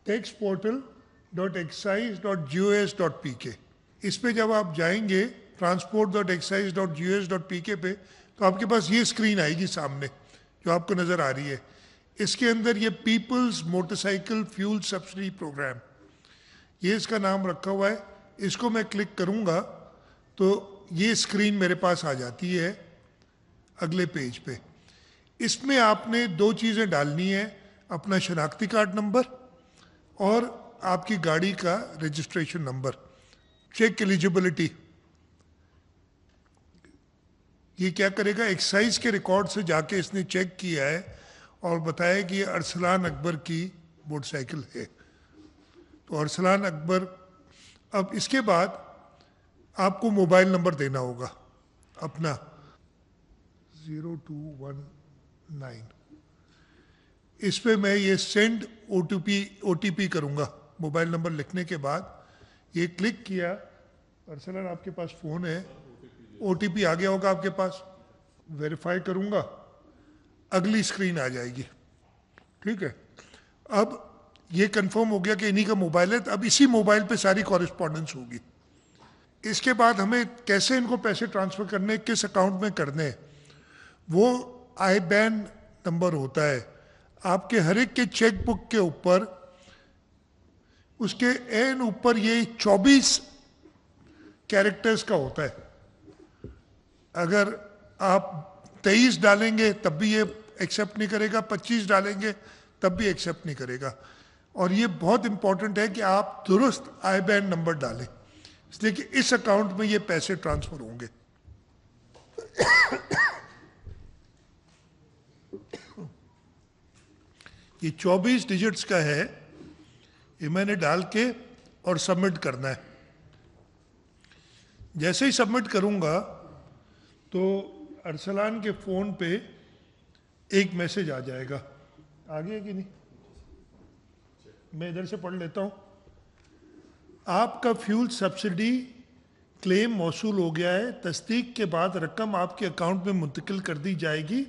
taxportal.excise.gos.pk। इस पे जब आप जाएंगे transport.excise.gos.pk पे, तो आपके पास ये स्क्रीन आएगी सामने जो आपको नज़र आ रही है। इसके अंदर ये peoples motorcycle fuel subsidy programme, ये इसका नाम रखा हुआ है। इसको मैं क्लिक करूँगा तो ये स्क्रीन मेरे पास आ जाती है अगले पेज पे। इसमें आपने दो चीज़ें डालनी है, अपना शनाख्ती कार्ड नंबर और आपकी गाड़ी का रजिस्ट्रेशन नंबर। चेक एलिजिबिलिटी, ये क्या करेगा, एक्साइज के रिकॉर्ड से जाके इसने चेक किया है और बताया कि ये अरसलान अकबर की मोटरसाइकिल है, तो अरसलान अकबर। अब इसके बाद आपको मोबाइल नंबर देना होगा अपना 0219। इस पे मैं ये सेंड ओटीपी करूँगा। मोबाइल नंबर लिखने के बाद ये क्लिक किया, अरसलान आपके पास फ़ोन है, ओटीपी आ गया होगा आपके पास, वेरीफाई करूँगा, अगली स्क्रीन आ जाएगी। ठीक है, अब ये कंफर्म हो गया कि इन्हीं का मोबाइल है, तो अब इसी मोबाइल पे सारी कॉरेस्पॉन्डेंस होगी। इसके बाद हमें कैसे इनको पैसे ट्रांसफ़र करने, किस अकाउंट में करने, वो IBAN नंबर होता है आपके हर एक के चेक बुक के ऊपर, उसके एन ऊपर ये 24 कैरेक्टर्स का होता है। अगर आप 23 डालेंगे तब भी ये एक्सेप्ट नहीं करेगा, 25 डालेंगे तब भी एक्सेप्ट नहीं करेगा। और ये बहुत इंपॉर्टेंट है कि आप दुरुस्त IBAN नंबर डालें, इसलिए कि इस अकाउंट में ये पैसे ट्रांसफर होंगे। ये 24 डिजिट्स का है, ये मैंने डाल के और सबमिट करना है। जैसे ही सबमिट करूंगा तो अरसलान के फ़ोन पे एक मैसेज आ जाएगा। आ गया कि नहीं, मैं इधर से पढ़ लेता हूँ। आपका फ्यूल सब्सिडी क्लेम मौसूल हो गया है, तस्दीक के बाद रकम आपके अकाउंट में मुंतकिल कर दी जाएगी।